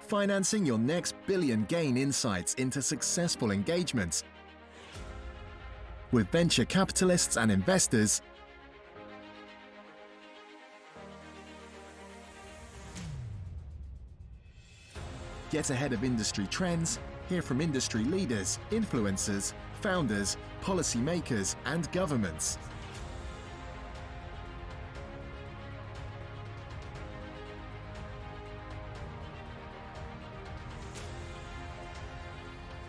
financing your next billion gain insights into successful engagements with venture capitalists and investors. Get ahead of industry trends, hear from industry leaders, influencers, founders, policymakers, and governments.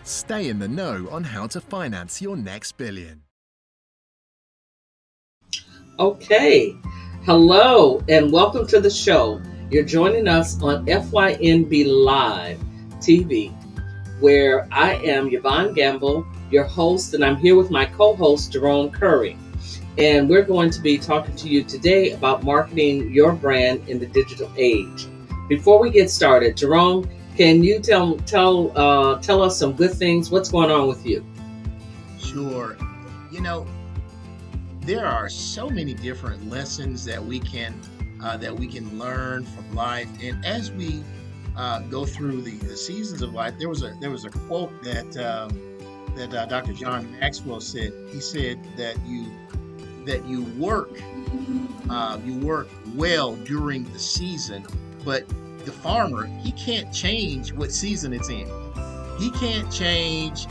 Stay in the know on how to finance your next billion. Okay, hello and welcome to the show. You're joining us on FYNB Live TV, where I am Yvonne Gamble, your host, and I'm here with my co-host, Jerome Curry. And we're going to be talking to you today about marketing your brand in the digital age. Before we get started, Jerome, can you tell us some good things? What's going on with you? Sure. There are so many different lessons that we can learn from life, and as we go through the seasons of life, there was a quote that Dr. John Maxwell said. He said that you work well during the season, but the farmer, he can't change what season it's in. He can't change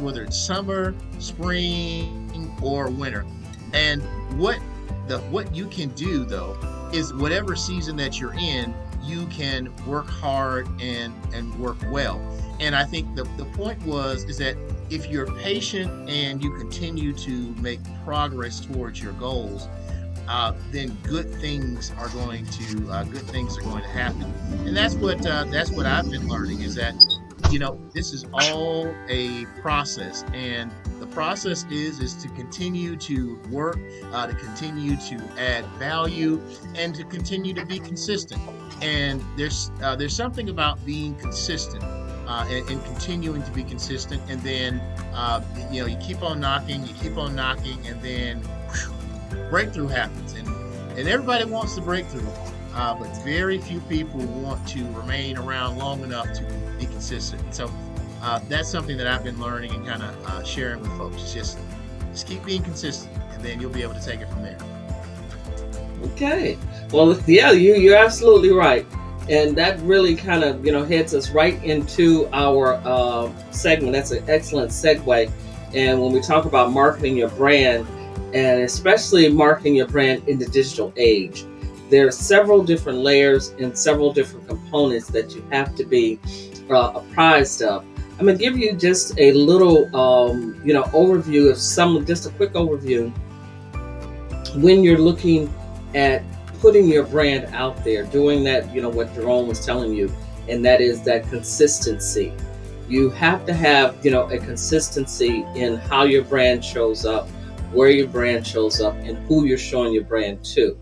whether it's summer, spring, or winter. And what you can do though is whatever season that you're in, you can work hard and work well. And I think the point is that if you're patient and you continue to make progress towards your goals, then good things are going to happen. And that's what I've been learning, is that this is all a process, and the process is to continue to work, to continue to add value, and to continue to be consistent. And there's something about being consistent and continuing to be consistent, and then you keep on knocking, and then breakthrough happens, and everybody wants the breakthrough, but very few people want to remain around long enough to be consistent. So that's something that I've been learning and kind of sharing with folks. Just keep being consistent, and then you'll be able to take it from there. Okay. Well, yeah, you're absolutely right. And that really kind of, heads us right into our segment. That's an excellent segue. And when we talk about marketing your brand, and especially marketing your brand in the digital age, there are several different layers and several different components that you have to be apprised of. I'm going to give you just a little, overview of just a quick overview when you're looking at putting your brand out there, doing that, what Jerome was telling you, and that is that consistency. You have to have, a consistency in how your brand shows up, where your brand shows up, and who you're showing your brand to.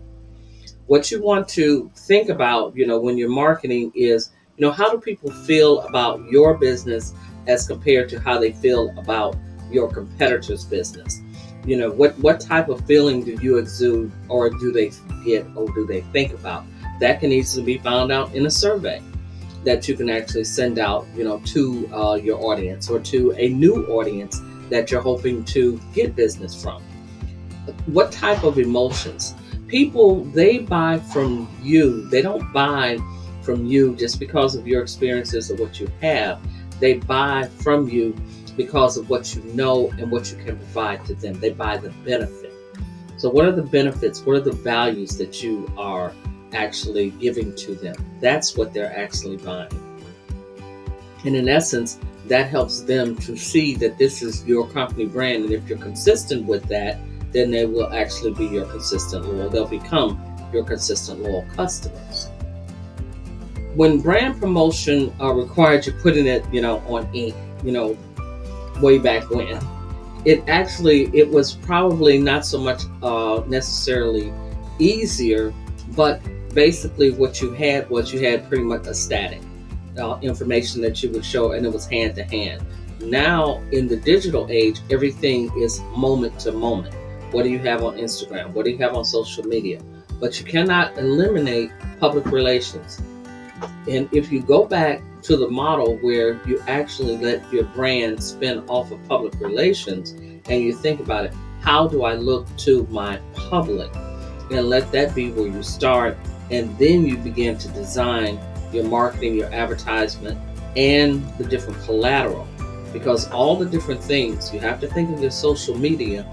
What you want to think about, when you're marketing is, how do people feel about your business as compared to how they feel about your competitor's business? What type of feeling do you exude, or do they get, or do they think about? That can easily be found out in a survey that you can actually send out, to your audience, or to a new audience that you're hoping to get business from. What type of emotions? People, they buy from you. They don't buy from you just because of your experiences or what you have. They buy from you because of what you know and what you can provide to them. They buy the benefit. So what are the benefits? What are the values that you are actually giving to them? That's what they're actually buying. And in essence, that helps them to see that this is your company brand. And if you're consistent with that, then they will actually be your consistent loyal. They'll become your consistent loyal customers. When brand promotion required you putting it, on ink, way back when, it was probably not so much necessarily easier, but basically what you had pretty much a static information that you would show, and it was hand to hand. Now in the digital age, everything is moment to moment. What do you have on Instagram? What do you have on social media? But you cannot eliminate public relations. And if you go back to the model where you actually let your brand spin off of public relations and you think about it, how do I look to my public? And let that be where you start. And then you begin to design your marketing, your advertisement, and the different collateral. Because all the different things, you have to think of your social media,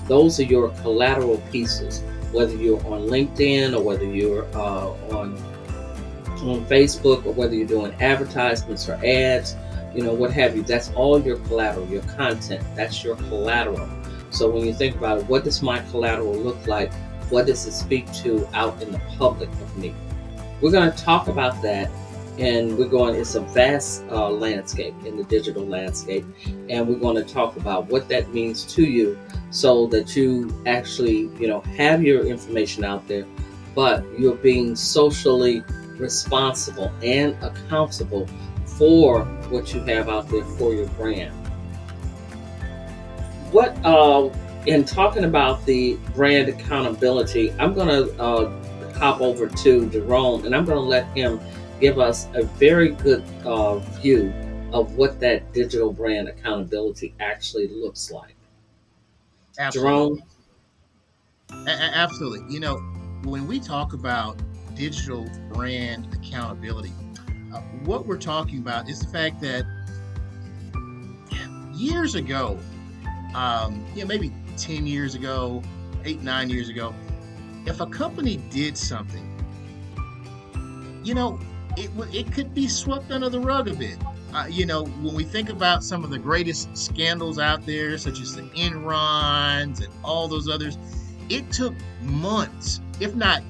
those are your collateral pieces. Whether you're on LinkedIn or whether you're on Facebook or whether you're doing advertisements or ads, what have you, that's all your collateral, your content, that's your collateral. So when you think about it, what does my collateral look like? What does it speak to out in the public of me? We're going to talk about that, and it's a vast landscape in the digital landscape, and we're going to talk about what that means to you so that you actually, have your information out there, but you're being socially responsible and accountable for what you have out there for your brand. In talking about the brand accountability, I'm going to hop over to Jerome, and I'm going to let him give us a very good view of what that digital brand accountability actually looks like. Absolutely. Jerome? Absolutely. When we talk about digital brand accountability, what we're talking about is the fact that years ago, maybe 10 years ago, 8, 9 years ago, if a company did something, it could be swept under the rug a bit. When we think about some of the greatest scandals out there, such as the Enrons and all those others, it took months, if not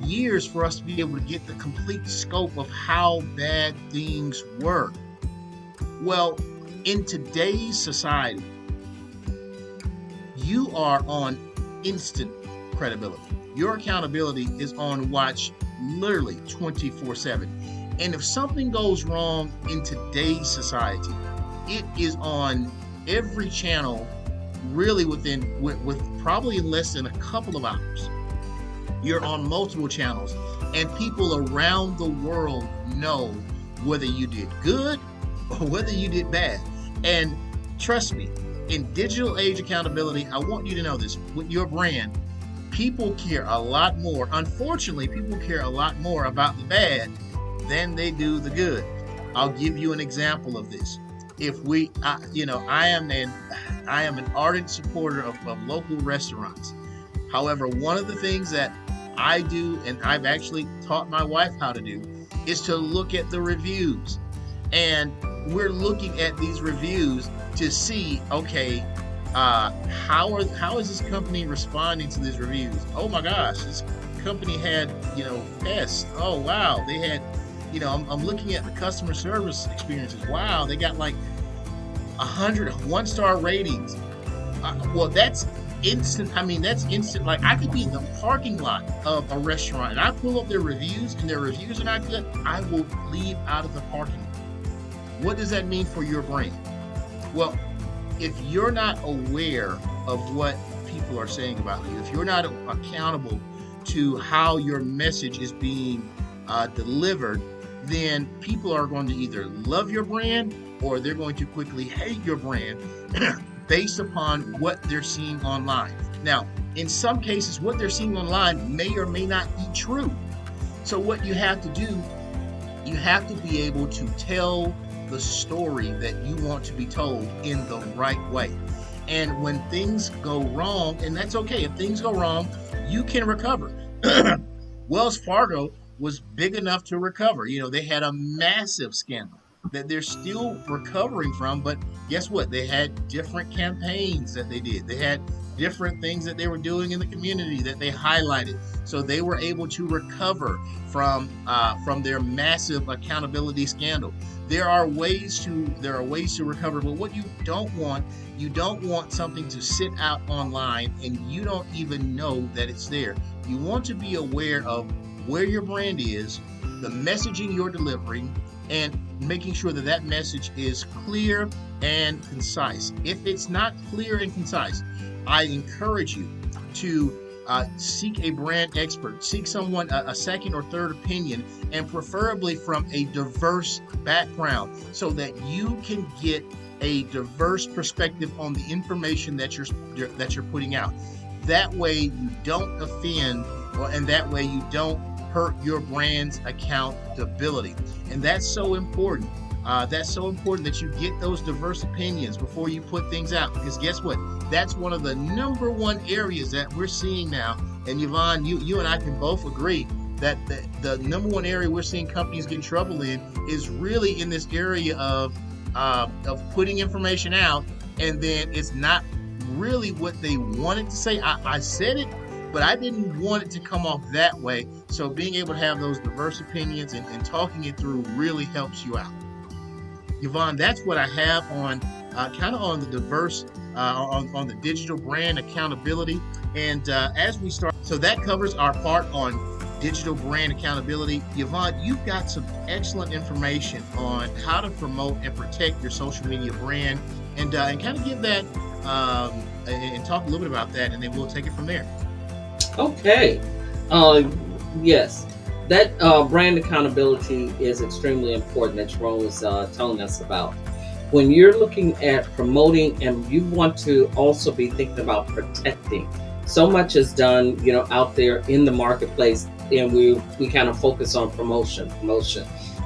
years, for us to be able to get the complete scope of how bad things were. Well, in today's society, you are on instant credibility. Your accountability is on watch literally 24/7. And if something goes wrong in today's society, it is on every channel, really with probably in less than a couple of hours. You're on multiple channels, and people around the world know whether you did good or whether you did bad. And trust me, in digital age accountability, I want you to know this. With your brand, people care a lot more. Unfortunately, people care a lot more about the bad than they do the good. I'll give you an example of this. I am an ardent supporter of local restaurants. However, one of the things that I do, and I've actually taught my wife how to do, is to look at the reviews. And we're looking at these reviews to see, okay, how is this company responding to these reviews? Oh my gosh, this company had, pests. Oh wow, they had, I'm looking at the customer service experiences. Wow, they got like 100 1-star ratings. Well, that's instant. That's instant. Like, I could be in the parking lot of a restaurant and I pull up their reviews and their reviews are not good, I will leave out of the parking lot. What does that mean for your brand? Well, if you're not aware of what people are saying about you, if you're not accountable to how your message is being delivered, then people are going to either love your brand or they're going to quickly hate your brand based upon what they're seeing online. Now, in some cases, what they're seeing online may or may not be true. So what you have to do, you have to be able to tell the story that you want to be told in the right way. And when things go wrong, and that's okay, if things go wrong, you can recover. Wells Fargo was big enough to recover. They had a massive scandal that they're still recovering from, but guess what? They had different campaigns that they did. They had different things that they were doing in the community that they highlighted. So they were able to recover from their massive accountability scandal. There are ways to recover, but what you don't want something to sit out online and you don't even know that it's there. You want to be aware of where your brand is, the messaging you're delivering, and making sure that that message is clear and concise. If it's not clear and concise, I encourage you to seek a brand expert, seek someone a second or third opinion, and preferably from a diverse background, so that you can get a diverse perspective on the information that you're putting out. That way you don't offend, and that way you don't hurt your brand's accountability. And that's so important. That's so important that you get those diverse opinions before you put things out, because guess what? That's one of the number one areas that we're seeing now. And Yvonne, you and I can both agree that the number one area we're seeing companies get in trouble in is really in this area of putting information out, and then it's not really what they wanted to say. I said it, but I didn't want it to come off that way. So being able to have those diverse opinions and talking it through really helps you out. Yvonne, that's what I have on kind of on the diverse, on the digital brand accountability. And as we start, so that covers our part on digital brand accountability. Yvonne, you've got some excellent information on how to promote and protect your social media brand, and kind of give that and talk a little bit about that, and then we'll take it from there. Okay. Yes. That brand accountability is extremely important that Jerome was telling us about. When you're looking at promoting, and you want to also be thinking about protecting, so much is done, out there in the marketplace, and we kind of focus on promotion,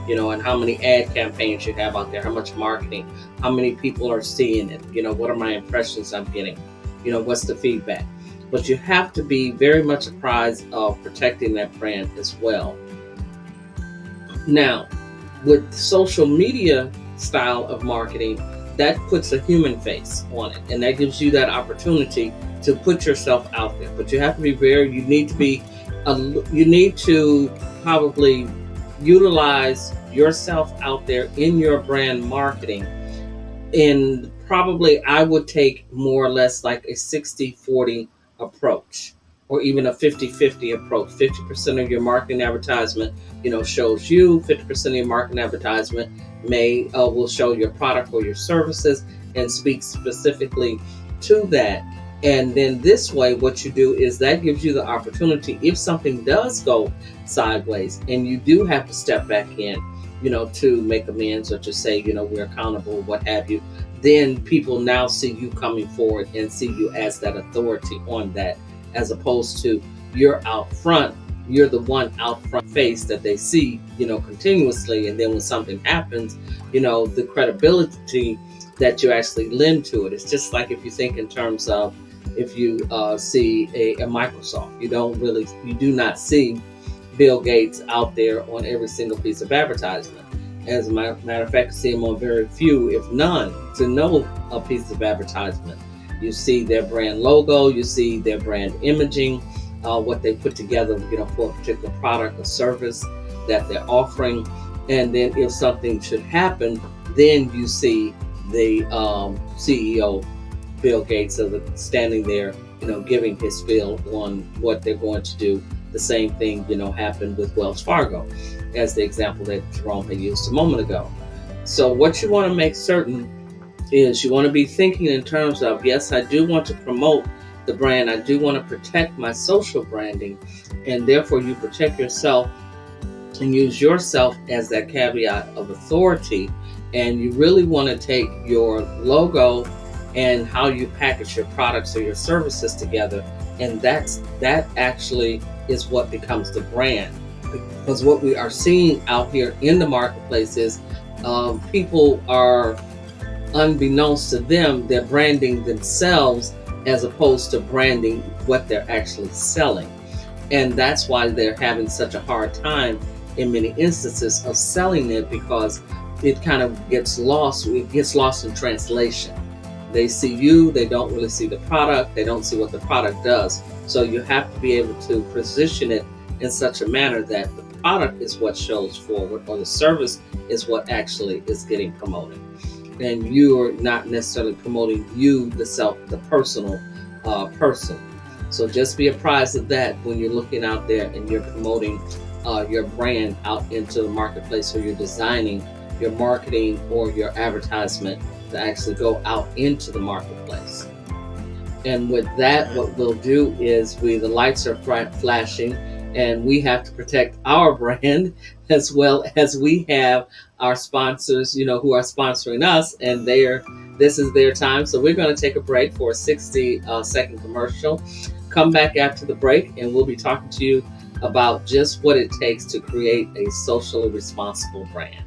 and how many ad campaigns you have out there, how much marketing, how many people are seeing it, what are my impressions I'm getting, what's the feedback. But you have to be very much apprised of protecting that brand as well. Now, with social media style of marketing, that puts a human face on it, and that gives you that opportunity to put yourself out there. But you have to be you need to probably utilize yourself out there in your brand marketing. And probably I would take more or less like a 60-40 approach, or even a 50-50 approach. 50% of your marketing advertisement, shows you. 50% of your marketing advertisement will show your product or your services and speak specifically to that. And then this way, what you do is that gives you the opportunity, if something does go sideways and you do have to step back in, to make amends, or to say, we're accountable, what have you, then people now see you coming forward and see you as that authority on that, as opposed to you're out front, you're the one out front face that they see, continuously. And then when something happens, the credibility that you actually lend to it. It's just like if you think in terms of, if you see a Microsoft, you do not see Bill Gates out there on every single piece of advertisement. As a matter of fact, you see him on very few, if none, to no a piece of advertisement. You see their brand logo, you see their brand imaging, what they put together, for a particular product or service that they're offering. And then if something should happen, then you see the CEO, Bill Gates, standing there, giving his spiel on what they're going to do. The same thing, happened with Wells Fargo, as the example that Jerome had used a moment ago. So what you want to make certain is you want to be thinking in terms of, yes, I do want to promote the brand. I do want to protect my social branding, and therefore you protect yourself and use yourself as that caveat of authority. And you really want to take your logo and how you package your products or your services together, and that actually is what becomes the brand. Because what we are seeing out here in the marketplace is people are, unbeknownst to them, they're branding themselves as opposed to branding what they're actually selling. And that's why they're having such a hard time in many instances of selling it, because it kind of gets lost. It gets lost in translation. They see you, they don't really see the product, they don't see what the product does. So you have to be able to position it in such a manner that the product is what shows forward, or the service is what actually is getting promoted. And you're not necessarily promoting you, the personal person. So just be apprised of that when you're looking out there and you're promoting your brand out into the marketplace, or you're designing your marketing or your advertisement to actually go out into the marketplace. And with that, what we'll do is the lights are flashing, and we have to protect our brand as well as we have our sponsors, who are sponsoring us, and this is their time. So we're going to take a break for a 60-second commercial. Come back after the break, and we'll be talking to you about just what it takes to create a socially responsible brand.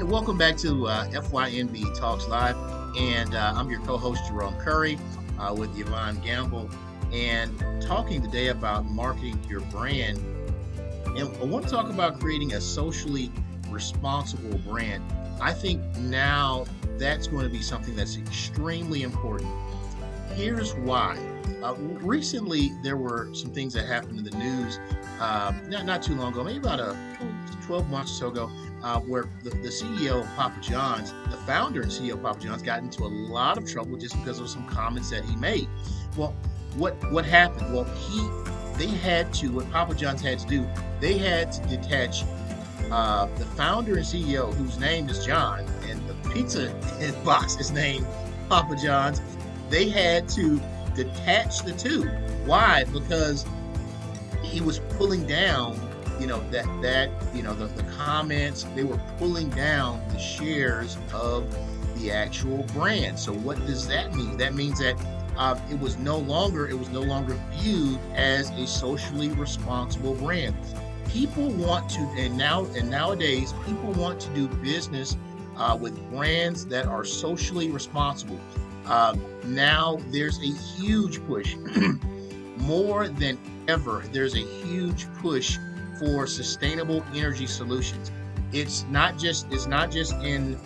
Welcome back to FYNB Talks Live, and I'm your co-host Jerome Curry with Yvonne Gamble, and talking today about marketing your brand. And I want to talk about creating a socially responsible brand. I think now that's going to be something that's extremely important. Here's why. Recently, there were some things that happened in the news not too long ago, maybe about 12 months or so ago, where the CEO of Papa John's, the founder and CEO of Papa John's, got into a lot of trouble just because of some comments that he made. Well, what happened? Well, what Papa John's had to do, they had to detach the founder and CEO, whose name is John, and the pizza box is named Papa John's. They had to detach the two. Why? Because he was pulling down, the comments. They were pulling down the shares of the actual brand. So what does that mean? That means that it was no longer viewed as a socially responsible brand. People want to, and nowadays, people want to do business with brands that are socially responsible. Now there's a huge push, more than ever. There's a huge push for sustainable energy solutions. It's not just in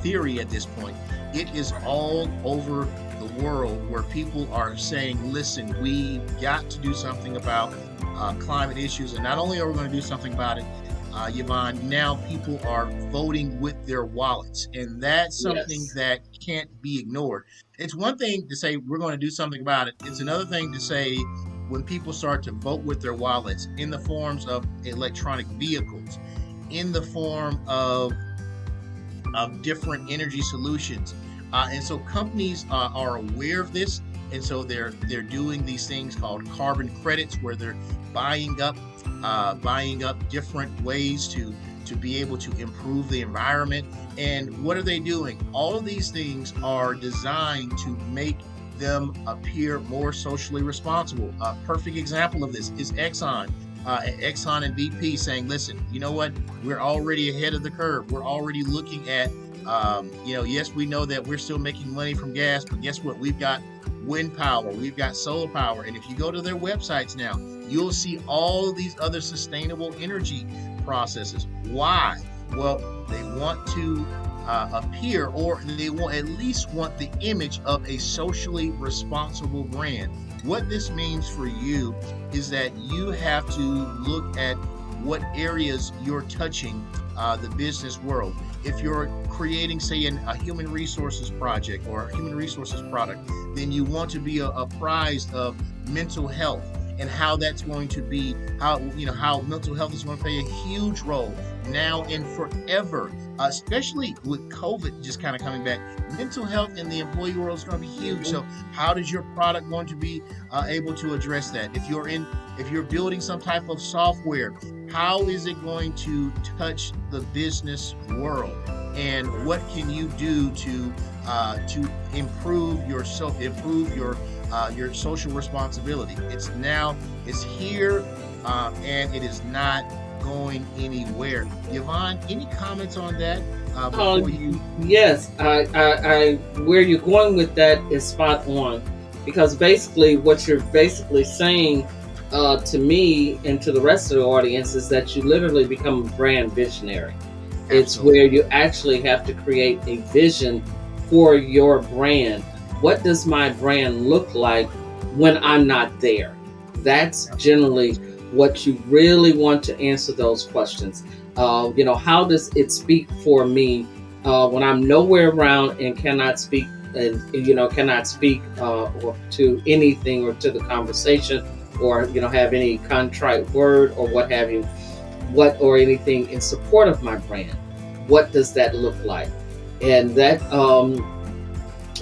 theory at this point. It is all over the world where people are saying, listen, we've got to do something about climate issues. And not only are we going to do something about it, Yvonne, now people are voting with their wallets. And that's something that can't be ignored. It's one thing to say we're going to do something about it. It's another thing to say when people start to vote with their wallets in the forms of electronic vehicles, in the form of different energy solutions. And so companies are aware of this. And so they're doing these things called carbon credits, where they're buying up different ways to be able to improve the environment. And what are they doing? All of these things are designed to make them appear more socially responsible. A perfect example of this is Exxon and BP saying, listen, you know what? We're already ahead of the curve. We're already looking at, yes, we know that we're still making money from gas, but guess what? We've got wind power, we've got solar power. And if you go to their websites now, you'll see all of these other sustainable energy processes. Why? Well, they want to appear, or they will at least want the image of a socially responsible brand. What this means for you is that you have to look at what areas you're touching the business world. If you're creating, say, a human resources project or a human resources product, then you want to be apprised of mental health and how that's going to be, how mental health is going to play a huge role now and forever, especially with COVID just kind of coming back. Mental health in the employee world is going to be huge. So how does your product going to be able to address that? If you're building some type of software, how is it going to touch the business world? And what can you do to improve your social responsibility? It's here, and it is not going anywhere. Yvonne, any comments on that? Yes, I where you're going with that is spot on, because basically what you're basically saying to me and to the rest of the audience is that you literally become a brand visionary. It's Absolutely. where you actually have to create a vision for your brand. What does my brand look like when I'm not there? That's generally what you really want to answer those questions. How does it speak for me when I'm nowhere around and cannot speak cannot speak or to anything or to the conversation, or have any contrite word or what have you, what or anything in support of my brand. What does that look like? And that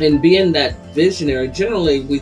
and being that visionary, generally we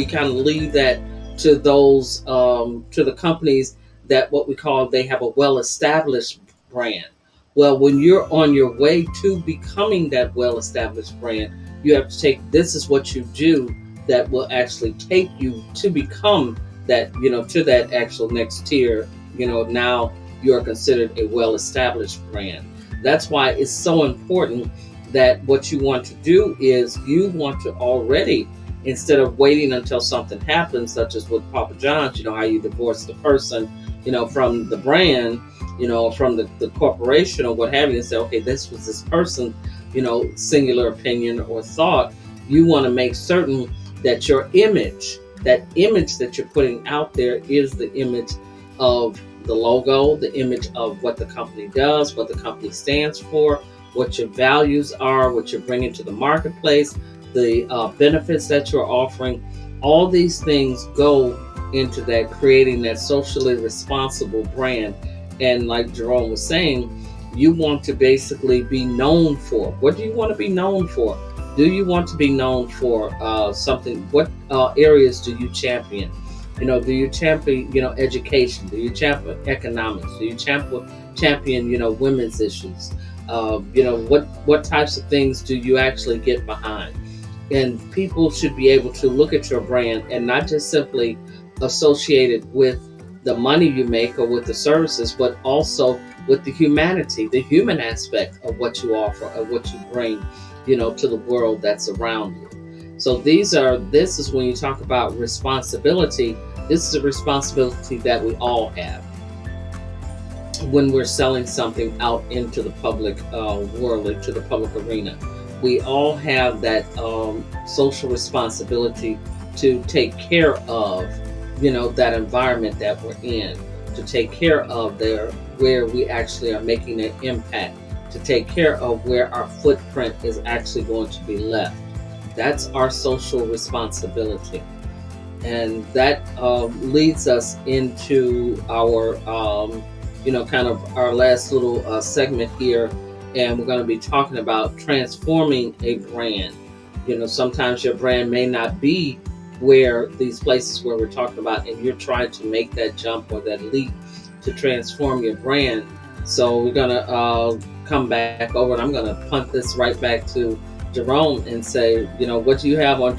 kind of leave that to those to the companies that what we call they have a well established brand. Well, when you're on your way to becoming that well established brand, you have to take this is what you do that will actually take you to become that, to that actual next tier. Now you are considered a well established brand. That's why it's so important that what you want to do is you want to already, instead of waiting until something happens, such as with Papa John's, how you divorce the person, from the brand, from the corporation or what have you, and say, okay, this was this person, singular opinion or thought. You want to make certain that your image, that image that you're putting out there, is the image of the logo, the image of what the company does, what the company stands for, what your values are, what you're bringing to the marketplace, the benefits that you're offering. All these things go into that, creating that socially responsible brand. And like Jerome was saying, you want to basically be known for. What do you want to be known for? Do you want to be known for something? What areas do you champion? Do you champion, education? Do you champion economics? Do you champion, women's issues? What types of things do you actually get behind? And people should be able to look at your brand and not just simply associate it with the money you make or with the services, but also with the humanity, the human aspect of what you offer, of what you bring, to the world that's around you. So this is when you talk about responsibility. This is a responsibility that we all have when we're selling something out into the public world, into the public arena. We all have that social responsibility to take care of, that environment that we're in, to take care of where we actually are making an impact, to take care of where our footprint is actually going to be left. That's our social responsibility. And that leads us into our kind of our last little segment here, and we're going to be talking about transforming a brand. Sometimes your brand may not be where these places where we're talking about, and you're trying to make that jump or that leap to transform your brand. So we're going to come back over, and I'm going to punt this right back to Jerome and say, what do you have on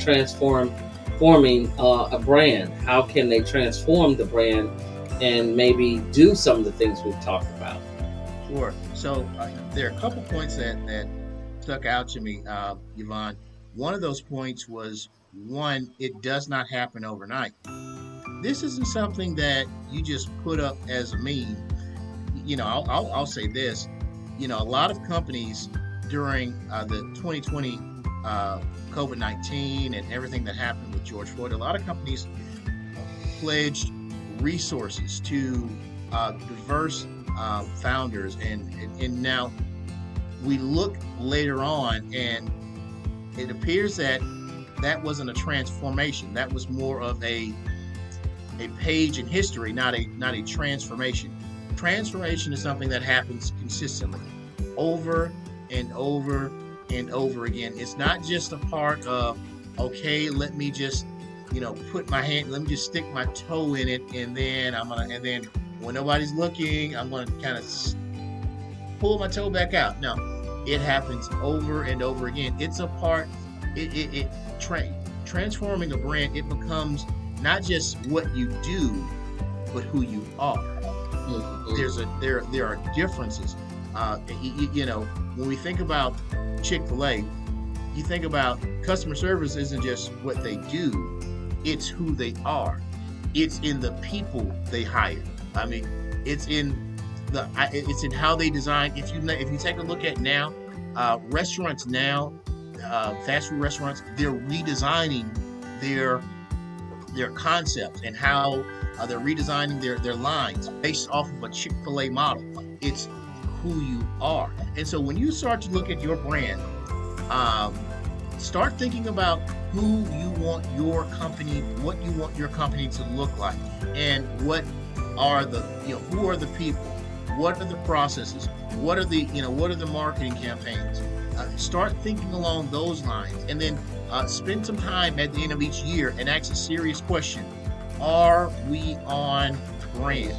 forming a brand? How can they transform the brand and maybe do some of the things we've talked about? Sure. So there are a couple points that stuck out to me, Yvonne. One of those points was, one, it does not happen overnight. This isn't something that you just put up as a meme. I'll say this. A lot of companies during the 2020 COVID-19 and everything that happened with George Floyd, a lot of companies pledged resources to diverse founders, and now we look later on, and it appears that wasn't a transformation. That was more of a page in history, not a transformation. Transformation is something that happens consistently, over and over and over again. It's not just a part of, okay, let me just put my hand, let me just stick my toe in it, and then when nobody's looking, I'm gonna kind of pull my toe back out. No, it happens over and over again. It's a part. Transforming a brand. It becomes not just what you do, but who you are. Mm-hmm. There are differences. When we think about Chick-fil-A, you think about customer service isn't just what they do, it's who they are. It's in the people they hire. I mean, it's in it's in how they design. If you take a look at now, restaurants now, fast food restaurants, they're redesigning their concepts and how they're redesigning their lines based off of a Chick-fil-A model. It's who you are. And so when you start to look at your brand, start thinking about who you want your company, what you want your company to look like, and what are the, who are the people, what are the processes, what are the marketing campaigns. Start thinking along those lines, and then spend some time at the end of each year and ask a serious question: are we on brand?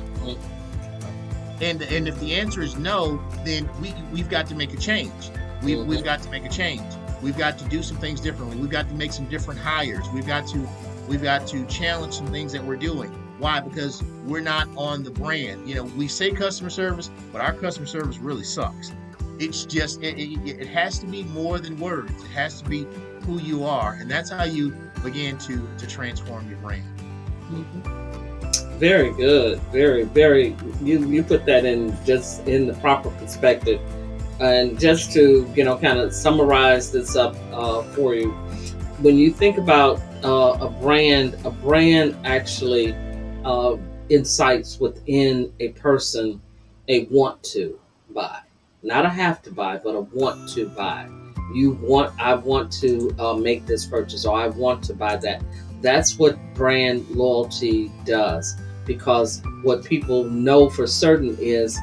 And if the answer is no, then we've got to make a change. We've got to make a change. We've got to do some things differently. We've got to make some different hires. We've got to challenge some things that we're doing. Why? Because we're not on the brand. We say customer service, but our customer service really sucks. It's just it has to be more than words. It has to be who you are, and that's how you begin to transform your brand. Very good. Very, very. You put that in just in the proper perspective. And just to, kind of summarize this up for you, when you think about a brand actually incites within a person a want to buy, not a have to buy, but a want to buy. I want to make this purchase, or I want to buy that. That's what brand loyalty does, because what people know for certain is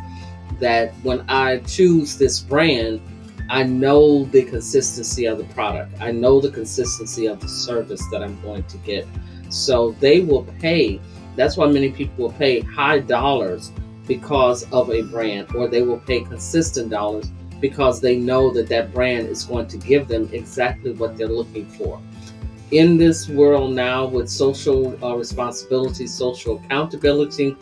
that when I choose this brand, I know the consistency of the product. I know the consistency of the service that I'm going to get. So they will pay. That's why many people will pay high dollars because of a brand, or they will pay consistent dollars because they know that brand is going to give them exactly what they're looking for. In this world now with social responsibility, social accountability,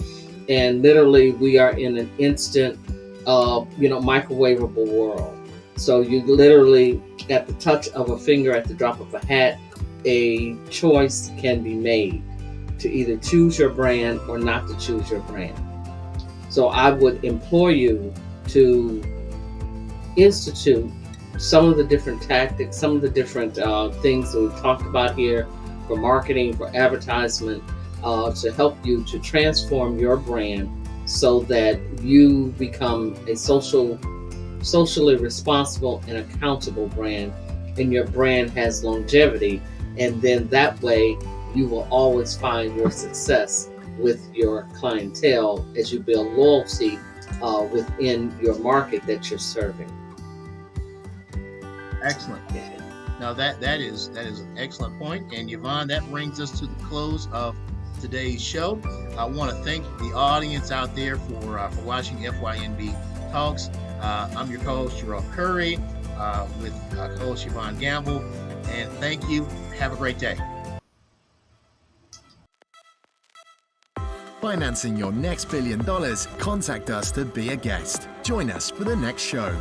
and literally we are in an instant microwavable world. So you literally, at the touch of a finger, at the drop of a hat, a choice can be made to either choose your brand or not to choose your brand. So I would implore you to institute some of the different tactics, some of the different things that we've talked about here for marketing, for advertisement, to help you to transform your brand so that you become a socially responsible and accountable brand, and your brand has longevity. And then that way you will always find your success with your clientele as you build loyalty within your market that you're serving. Excellent. Now that is an excellent point. And Yvonne, that brings us to the close of today's show. I want to thank the audience out there for watching FYNB Talks. I'm your co-host, Jerome Curry, with co-host Yvonne Gamble. And thank you. Have a great day. Financing your next $1 billion? Contact us to be a guest. Join us for the next show.